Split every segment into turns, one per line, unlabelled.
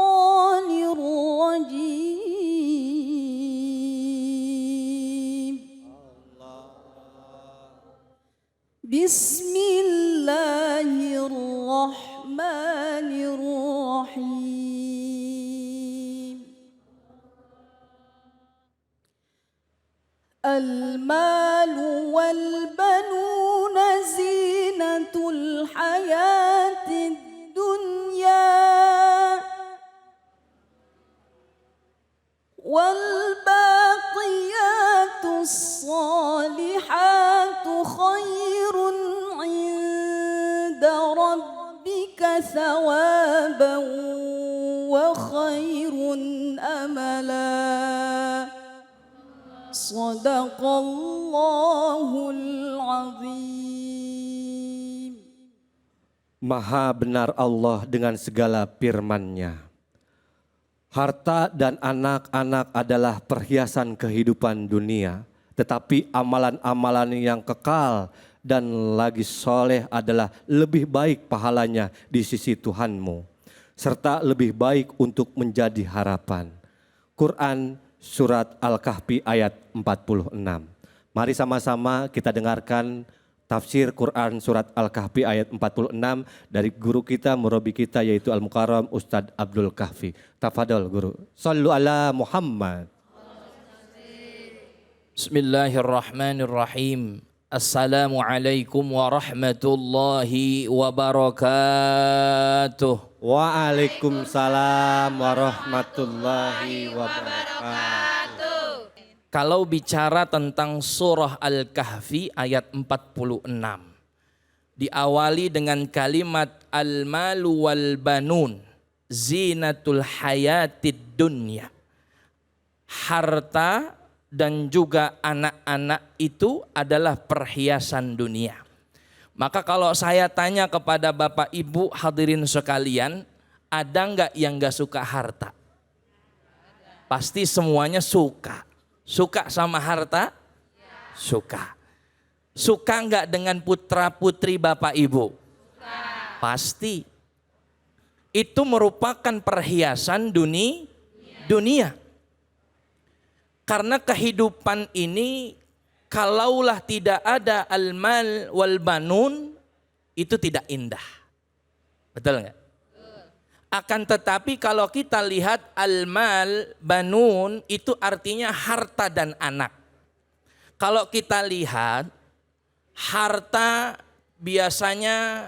الشيطان الرجيم بسم الله الرحمن الرحيم المال والبنون زينة الحياة الدنيا والباقيات الصالحات خير عند ربك ثوابا وخير أملا Sadaqallahul azim.
Maha benar Allah dengan segala firman-Nya. Harta dan anak-anak adalah perhiasan kehidupan dunia, tetapi amalan-amalan yang kekal dan lagi soleh adalah lebih baik pahalanya di sisi Tuhanmu, serta lebih baik untuk menjadi harapan. Quran Surat Al-Kahfi ayat 46. Mari sama-sama kita dengarkan tafsir Quran Surat Al-Kahfi ayat 46 dari guru kita, murabi kita yaitu Al-Mukarram Ustadz Abdul Kahfi. Tafadhol guru. Sallu ala Muhammad.
Bismillahirrahmanirrahim. Assalamualaikum warahmatullahi wabarakatuh.
Waalaikumsalam warahmatullahi wabarakatuh.
Kalau bicara tentang surah Al-Kahfi ayat 46, diawali dengan kalimat al-malu wal banun zinatul hayatid dunya. Harta dan juga anak-anak itu adalah perhiasan dunia. Maka kalau saya tanya kepada Bapak Ibu hadirin sekalian, ada enggak yang enggak suka harta? Pasti semuanya suka. Suka sama harta? Suka. Suka enggak dengan putra putri Bapak Ibu? Pasti. Itu merupakan perhiasan dunia. Karena kehidupan ini kalaulah tidak ada al-mal wal banun itu tidak indah. Betul enggak? Akan tetapi kalau kita lihat al-mal banun itu artinya harta dan anak. Kalau kita lihat harta biasanya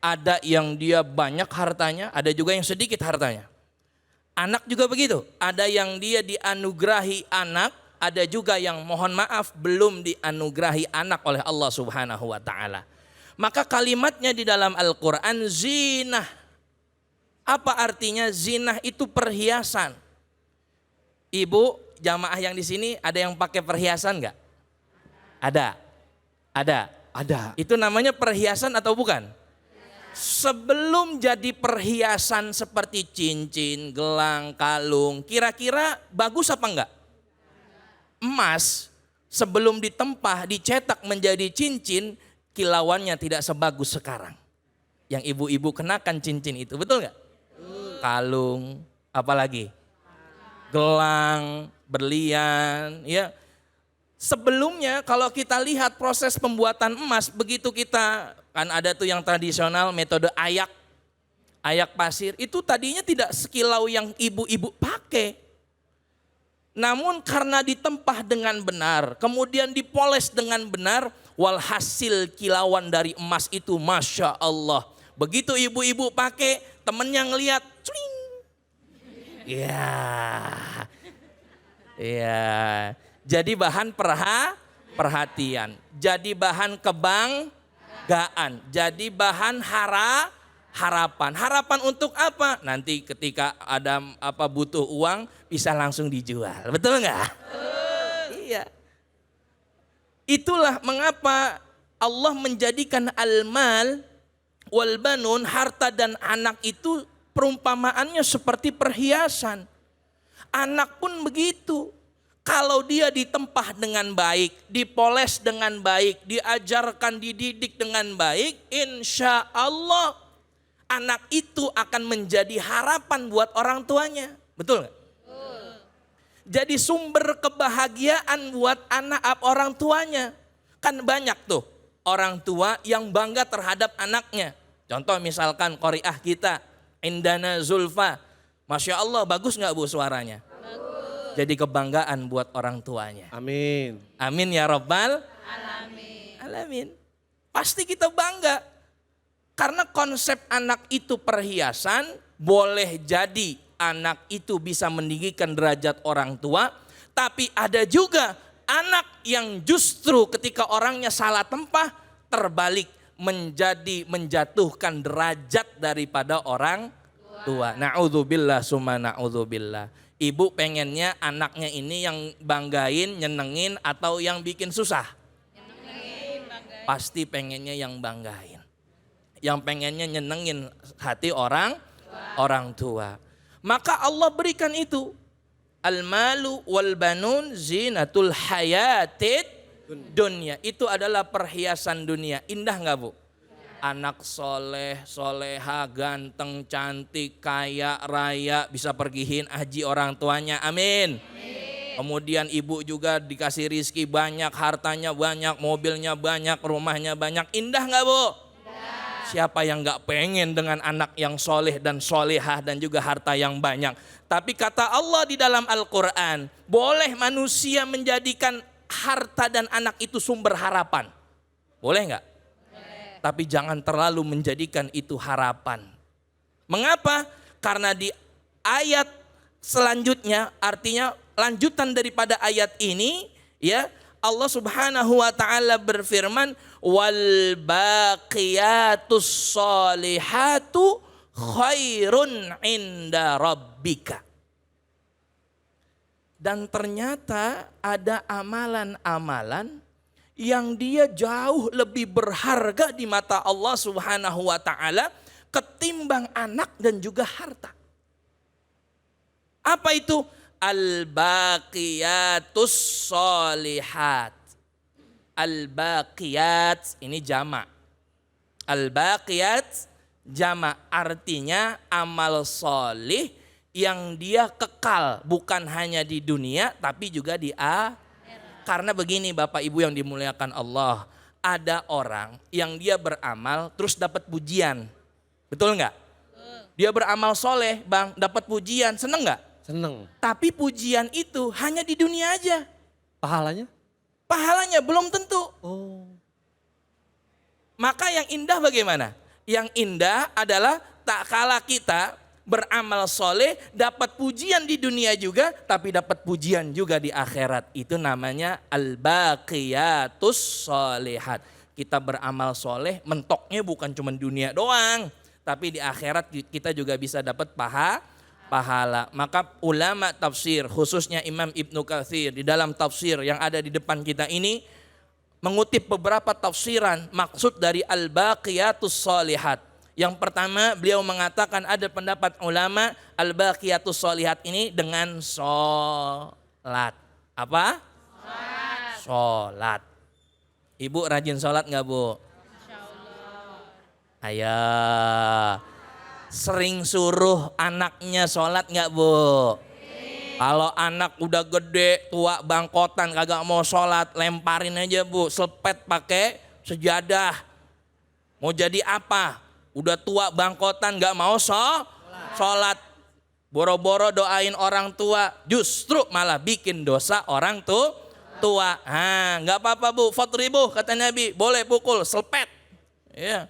ada yang dia banyak hartanya, ada juga yang sedikit hartanya. Anak juga begitu, ada yang dia dianugerahi anak, ada juga yang mohon maaf belum dianugerahi anak oleh Allah Subhanahu wa taala. Maka kalimatnya di dalam Al-Qur'an zinah. Apa artinya zinah? Itu perhiasan. Ibu jamaah yang di sini ada yang pakai perhiasan enggak? Ada. Itu namanya perhiasan atau bukan? Sebelum jadi perhiasan seperti cincin, gelang, kalung, kira-kira bagus apa enggak? Emas sebelum ditempah, dicetak menjadi cincin, kilauannya tidak sebagus sekarang. Yang ibu-ibu kenakan cincin itu, betul enggak? Kalung, apalagi? Gelang, berlian, ya. Sebelumnya kalau kita lihat proses pembuatan emas, begitu kita kan ada tuh yang tradisional metode ayak pasir, itu tadinya tidak sekilau yang ibu-ibu pakai. Namun karena ditempah dengan benar, kemudian dipoles dengan benar, walhasil kilauan dari emas itu Masya Allah. Begitu ibu-ibu pakai, temennya ngelihat, cuing. Ya. Jadi bahan perhatian, jadi bahan kebanggaan, jadi bahan harapan. Harapan untuk apa? Nanti ketika ada butuh uang bisa langsung dijual. Betul enggak? Iya. Itulah mengapa Allah menjadikan al-mal wal banun, harta dan anak itu perumpamaannya seperti perhiasan. Anak pun begitu. Kalau dia ditempah dengan baik, dipoles dengan baik, diajarkan, dididik dengan baik, insya Allah anak itu akan menjadi harapan buat orang tuanya. Betul nggak? Jadi sumber kebahagiaan buat orang tuanya. Kan banyak tuh orang tua yang bangga terhadap anaknya. Contoh misalkan qori'ah kita, Indana Zulfa. Masya Allah, bagus nggak Bu suaranya? Bagus. Jadi kebanggaan buat orang tuanya.
Amin.
Amin ya Rabbal Alamin. Pasti kita bangga. Karena konsep anak itu perhiasan, boleh jadi anak itu bisa meninggikan derajat orang tua, tapi ada juga anak yang justru ketika orangnya salah tempah terbalik menjatuhkan derajat daripada orang tua. Na'udzubillah summa na'udzubillah. Ibu pengennya anaknya ini yang banggain, nyenengin atau yang bikin susah? Pasti pengennya yang banggain. Yang pengennya nyenengin hati orang tua. Maka Allah berikan itu. Al-malu wal banun zinatul hayatid dunya. Itu adalah perhiasan dunia. Indah nggak Bu? Anak soleh, soleha, ganteng, cantik, kaya, raya, bisa pergihin haji orang tuanya. Amin. Kemudian ibu juga dikasih rizki banyak, hartanya banyak, mobilnya banyak, rumahnya banyak. Indah nggak Bu? Siapa yang gak pengen dengan anak yang soleh dan solehah dan juga harta yang banyak. Tapi kata Allah di dalam Al-Quran, boleh manusia menjadikan harta dan anak itu sumber harapan. Boleh gak? Tapi jangan terlalu menjadikan itu harapan. Mengapa? Karena di ayat selanjutnya, artinya lanjutan daripada ayat ini, ya, Allah Subhanahu wa taala berfirman, wal baqiyatus solihatu khairun inda rabbika. Dan ternyata ada amalan-amalan yang dia jauh lebih berharga di mata Allah Subhanahu wa taala ketimbang anak dan juga harta. Apa itu? Al-baqiyatus solihat. Al-baqiyat ini jamak. Al-baqiyat jamak, artinya amal solih yang dia kekal. Bukan hanya di dunia tapi juga di akhirat. Karena begini Bapak Ibu yang dimuliakan Allah. Ada orang yang dia beramal terus dapat pujian. Betul nggak? Dia beramal soleh bang, dapat pujian, seneng nggak?
Seneng.
Tapi pujian itu hanya di dunia aja.
Pahalanya?
Pahalanya belum tentu.
Oh.
Maka yang indah bagaimana? Yang indah adalah tak kalah kita beramal soleh, dapat pujian di dunia juga, tapi dapat pujian juga di akhirat. Itu namanya al-baqiyatus solihat. Kita beramal soleh, mentoknya bukan cuma dunia doang, tapi di akhirat kita juga bisa dapat pahala. Maka ulama tafsir, khususnya Imam Ibnu Katsir di dalam tafsir yang ada di depan kita ini mengutip beberapa tafsiran maksud dari al-baqiyatus solihat. Yang pertama beliau mengatakan ada pendapat ulama al-baqiyatus solihat ini dengan sholat. Apa? Sholat. Ibu rajin sholat nggak Bu? Ayo. Sering suruh anaknya sholat nggak Bu? Kalau anak udah gede, tua, bangkotan, kagak mau sholat, lemparin aja Bu, selepet pakai sejadah. Mau jadi apa? Udah tua, bangkotan, nggak mau sholat. Boro-boro doain orang tua, justru malah bikin dosa orang tua. Nggak apa-apa Bu, fatribuh kata Nabi, boleh pukul, selepet. Ya.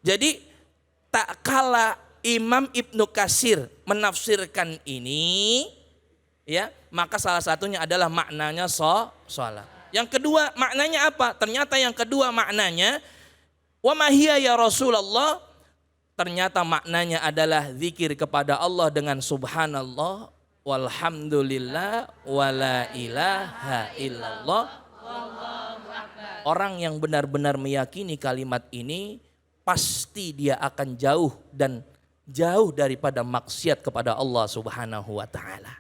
Jadi tak kala Imam Ibnu Katsir menafsirkan ini, ya, maka salah satunya adalah maknanya sholat. Yang kedua maknanya apa? Ternyata yang kedua maknanya wa mahiyya ya Rasulullah. Ternyata maknanya adalah zikir kepada Allah dengan subhanallah walhamdulillah wala ilaha illallah. Orang yang benar-benar meyakini kalimat ini pasti dia akan jauh daripada maksiat kepada Allah Subhanahu wa taala.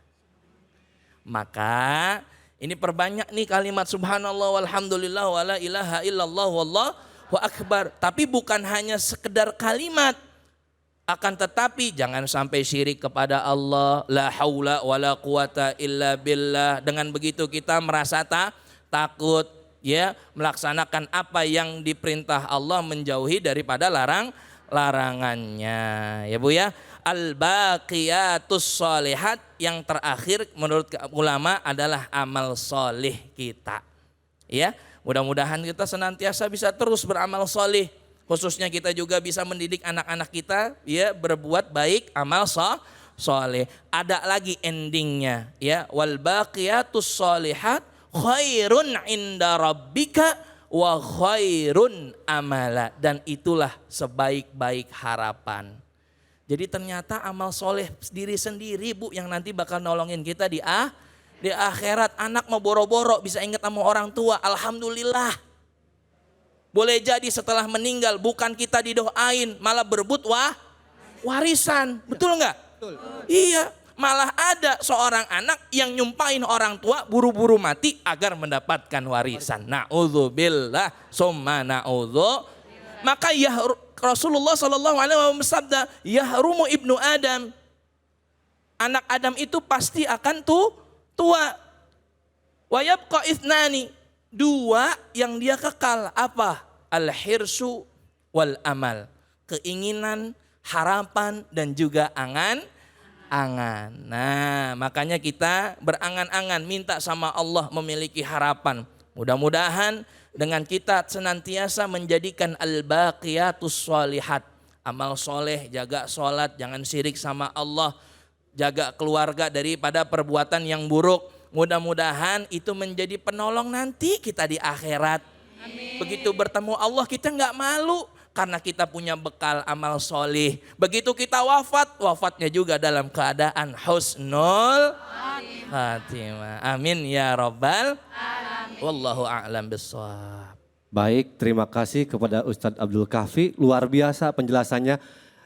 Maka ini perbanyak nih kalimat subhanallah walhamdulillah wala ilaha illallah akbar. Tapi bukan hanya sekedar kalimat. Akan tetapi jangan sampai syirik kepada Allah. La haula wala quwata illa billah. Dengan begitu kita merasa takut, ya, melaksanakan apa yang diperintah Allah, menjauhi daripada larangannya. Ya Bu ya. Al-baqiyatus sholihat, yang terakhir menurut ulama adalah amal solih kita. Ya, mudah-mudahan kita senantiasa bisa terus beramal solih. Khususnya kita juga bisa mendidik anak-anak kita, ya, berbuat baik, amal soleh. Ada lagi endingnya, ya, wal baqiyatus sholihat khairun inda rabbika wa khairun amala, dan itulah sebaik-baik harapan. Jadi ternyata amal soleh diri sendiri, Bu, yang nanti bakal nolongin kita di akhirat. Anak mau boro-boro bisa ingat sama orang tua, alhamdulillah. Boleh jadi setelah meninggal bukan kita didoain, malah berebut warisan, betul nggak?
Betul.
Iya, malah ada seorang anak yang nyumpahin orang tua buru-buru mati agar mendapatkan warisan. Na'udzubillah, summa na'udzu. Maka ya Rasulullah SAW bersabda, yahrumu ibnu Adam, anak Adam itu pasti akan tua. Wa yabqa ithnani, dua yang dia kekal, apa? Al-hirsu wal amal, keinginan, harapan, dan juga angan-angan. Nah, makanya kita berangan-angan, minta sama Allah memiliki harapan. Mudah-mudahan dengan kita senantiasa menjadikan al-baqiyatus sholihat, amal soleh, jaga sholat, jangan syirik sama Allah, jaga keluarga daripada perbuatan yang buruk. Mudah-mudahan itu menjadi penolong nanti kita di akhirat. Amin. Begitu bertemu Allah kita nggak malu karena kita punya bekal amal soleh. Begitu kita wafatnya juga dalam keadaan husnul khatimah. Amin ya rabbal alamin. Wallahu a'lam bissawab.
Baik, terima kasih kepada Ustadz Abdul Kahfi, luar biasa penjelasannya.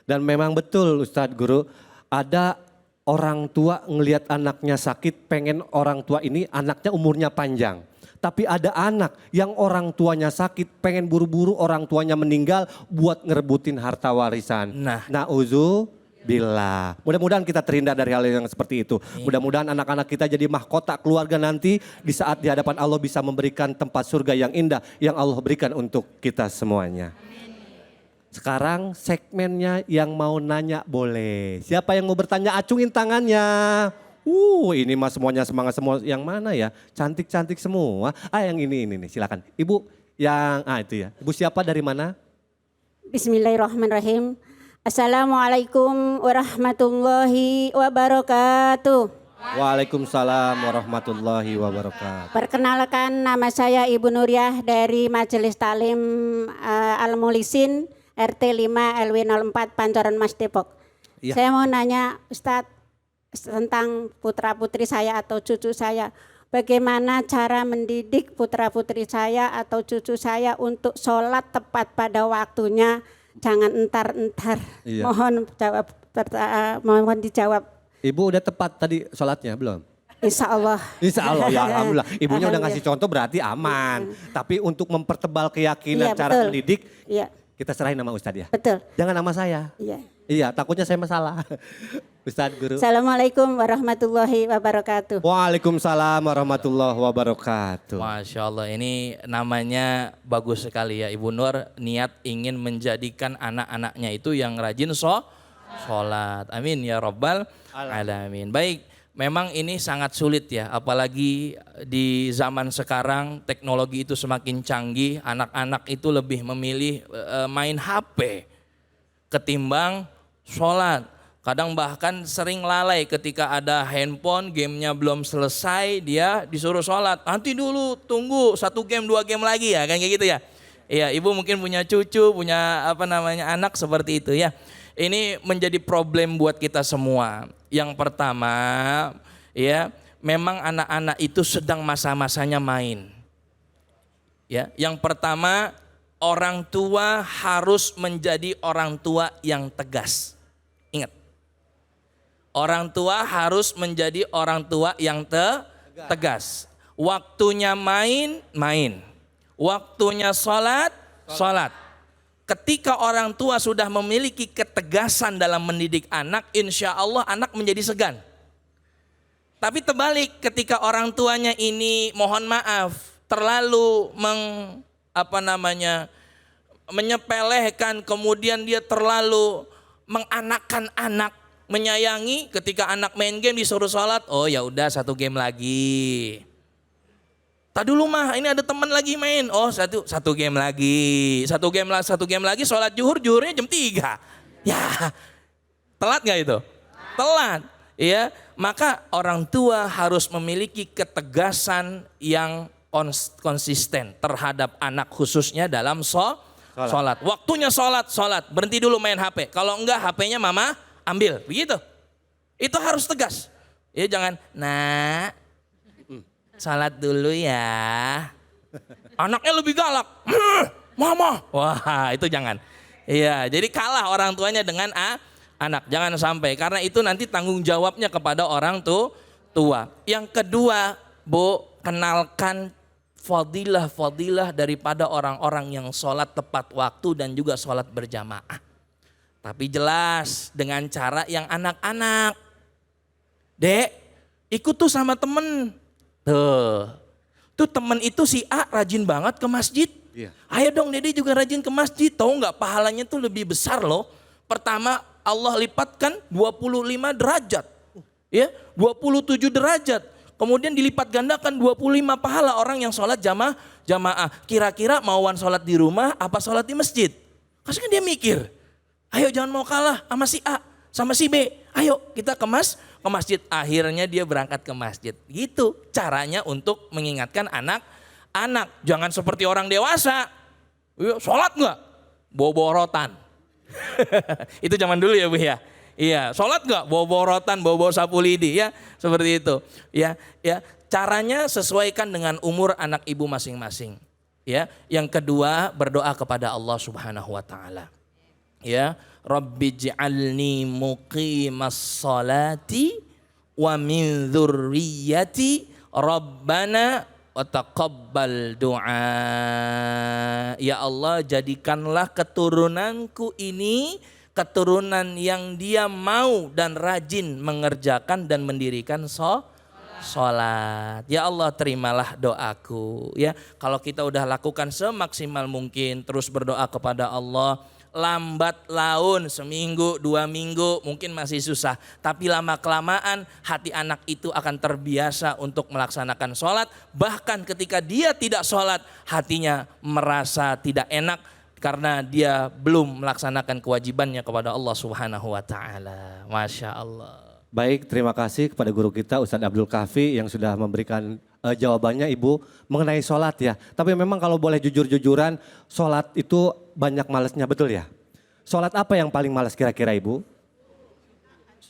Dan memang betul Ustadz Guru, ada orang tua ngelihat anaknya sakit, pengen orang tua ini anaknya umurnya panjang. Tapi ada anak yang orang tuanya sakit, pengen buru-buru orang tuanya meninggal buat ngerebutin harta warisan. Na'udzubillah. Mudah-mudahan kita terhindar dari hal yang seperti itu. Mudah-mudahan anak-anak kita jadi mahkota keluarga nanti di saat di hadapan Allah bisa memberikan tempat surga yang indah yang Allah berikan untuk kita semuanya. Sekarang segmennya yang mau nanya boleh. Siapa yang mau bertanya acungin tangannya. Ini mah semuanya semangat semua. Yang mana ya? Cantik-cantik semua. Yang ini nih silakan. Ibu yang itu ya. Ibu siapa dari mana?
Bismillahirrahmanirrahim. Assalamualaikum warahmatullahi wabarakatuh.
Waalaikumsalam warahmatullahi wabarakatuh.
Perkenalkan, nama saya Ibu Nuriyah dari Majelis Taklim Al-Mulisin RT 5 LW 04 Pancoran Mas Depok. Ya. Saya mau nanya Ustadz tentang putra-putri saya atau cucu saya. Bagaimana cara mendidik putra-putri saya atau cucu saya untuk sholat tepat pada waktunya, jangan entar-entar. Iya. Mohon dijawab. Ibu
udah tepat tadi sholatnya belum?
Insya Allah.
Insya Allah, ya alhamdulillah. Ibunya udah ngasih contoh berarti aman. Tapi untuk mempertebal keyakinan cara mendidik, kita serahin nama Ustadz ya.
Betul.
Jangan nama saya. Iya, takutnya saya masalah. Ustadz Guru.
Assalamualaikum warahmatullahi wabarakatuh.
Waalaikumsalam warahmatullahi wabarakatuh.
Masya Allah, ini namanya bagus sekali ya Ibu Nur. Niat ingin menjadikan anak-anaknya itu yang rajin sholat. Amin ya rabbal alamin. Baik, memang ini sangat sulit ya. Apalagi di zaman sekarang teknologi itu semakin canggih. Anak-anak itu lebih memilih main HP ketimbang sholat. Kadang bahkan sering lalai ketika ada handphone, gamenya belum selesai, dia disuruh sholat. Nanti dulu, tunggu 1 game 2 game lagi ya, kan kayak gitu ya. Iya, ibu mungkin punya cucu, punya anak seperti itu ya. Ini menjadi problem buat kita semua. Yang pertama, ya, memang anak-anak itu sedang masa-masanya main. Ya, yang pertama, orang tua harus menjadi orang tua yang tegas. Ingat. Orang tua harus menjadi orang tua yang tegas. Waktunya main. Waktunya sholat, Sholat. Ketika orang tua sudah memiliki ketegasan dalam mendidik anak, insya Allah anak menjadi segan. Tapi terbalik, ketika orang tuanya ini mohon maaf terlalu menyepelekan, kemudian dia terlalu menganakkan anak, menyayangi, ketika anak main game disuruh sholat, oh ya udah 1 game lagi. Tak dulu mah, ini ada teman lagi main. Oh satu game lagi. Satu game lagi sholat juhurnya jam 3. Ya, telat gak itu? Telat. Ya, maka orang tua harus memiliki ketegasan yang konsisten terhadap anak khususnya dalam sholat. Waktunya sholat. Berhenti dulu main HP. Kalau enggak HP-nya mama ambil. Begitu. Itu harus tegas. Ya jangan, nak. Salat dulu ya. Anaknya lebih galak. Mama. Wah, itu jangan. Iya, jadi kalah orang tuanya dengan anak. Jangan sampai, karena itu nanti tanggung jawabnya kepada orang tua. Yang kedua, Bu, kenalkan fadilah-fadilah daripada orang-orang yang sholat tepat waktu dan juga sholat berjamaah. Tapi jelas dengan cara yang anak-anak. Dek, ikut tuh sama temen. Tuh temen itu si A rajin banget ke masjid.
Iya.
Ayo dong Dede juga rajin ke masjid. Tahu nggak pahalanya tuh lebih besar loh. Pertama Allah lipatkan 25 derajat. Ya, 27 derajat. Kemudian dilipat gandakan 25 pahala orang yang sholat jamaah. Kira-kira mauan sholat di rumah apa sholat di masjid? Kasih kan dia mikir. Ayo jangan mau kalah sama si A, sama si B. Ayo kita ke masjid. Akhirnya dia berangkat ke masjid. Gitu caranya untuk mengingatkan anak-anak. Jangan seperti orang dewasa. Sholat nggak? Bawa rotan. Itu zaman dulu ya Bu ya. Iya, sholat nggak? Bawa rotan, bawa sapu lidi ya. Seperti itu. Ya, caranya sesuaikan dengan umur anak ibu masing-masing. Ya, yang kedua berdoa kepada Allah Subhanahu wa taala. Ya, Rabbi ij'alni muqimas salati wa min dzurriyyati Rabbana wa taqabbal du'a. Ya Allah, jadikanlah keturunanku ini keturunan yang dia mau dan rajin mengerjakan dan mendirikan sholat. Ya Allah, terimalah doaku. Ya, kalau kita udah lakukan semaksimal mungkin, terus berdoa kepada Allah. Lambat laun, seminggu, 2 minggu mungkin masih susah. Tapi lama kelamaan hati anak itu akan terbiasa untuk melaksanakan sholat. Bahkan ketika dia tidak sholat, hatinya merasa tidak enak karena dia belum melaksanakan kewajibannya kepada Allah Subhanahu wa taala. Masya Allah.
Baik, terima kasih kepada guru kita Ustadz Abdul Kafi yang sudah memberikan jawabannya Ibu mengenai sholat ya. Tapi memang kalau boleh jujur-jujuran, sholat itu banyak malesnya, betul ya? Sholat apa yang paling malas kira-kira Ibu?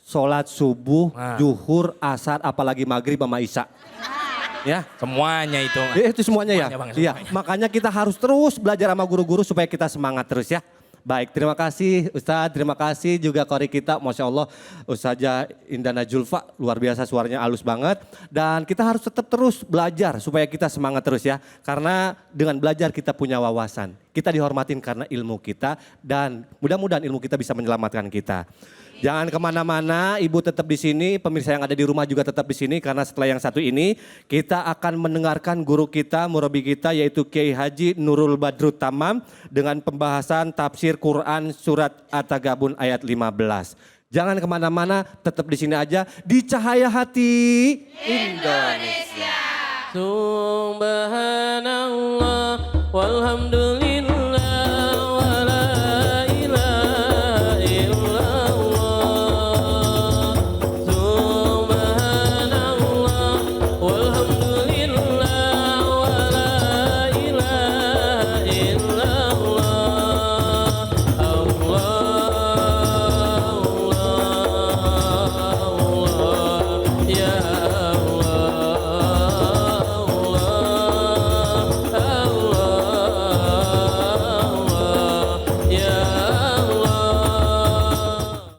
Sholat subuh, zuhur, asar, apalagi maghrib sama isya. Ya,
semuanya itu.
Itu semuanya ya. Iya,
semuanya.
makanya kita harus terus belajar sama guru-guru supaya kita semangat terus ya. Baik, terima kasih Ustadz, terima kasih juga kori kita, Masya Allah Ustazah Indana Julfa, luar biasa suaranya halus banget. Dan kita harus tetap terus belajar supaya kita semangat terus ya. Karena dengan belajar kita punya wawasan, kita dihormatin karena ilmu kita dan mudah-mudahan ilmu kita bisa menyelamatkan kita. Jangan kemana-mana, Ibu tetap di sini, pemirsa yang ada di rumah juga tetap di sini karena setelah yang satu ini kita akan mendengarkan guru kita, murabi kita yaitu Kiai Haji Nurul Badrut Tamam dengan pembahasan tafsir Quran surat At-Tagabun ayat 15. Jangan kemana-mana, tetap di sini aja di Cahaya Hati Indonesia.
Subhanallah walhamdulillah.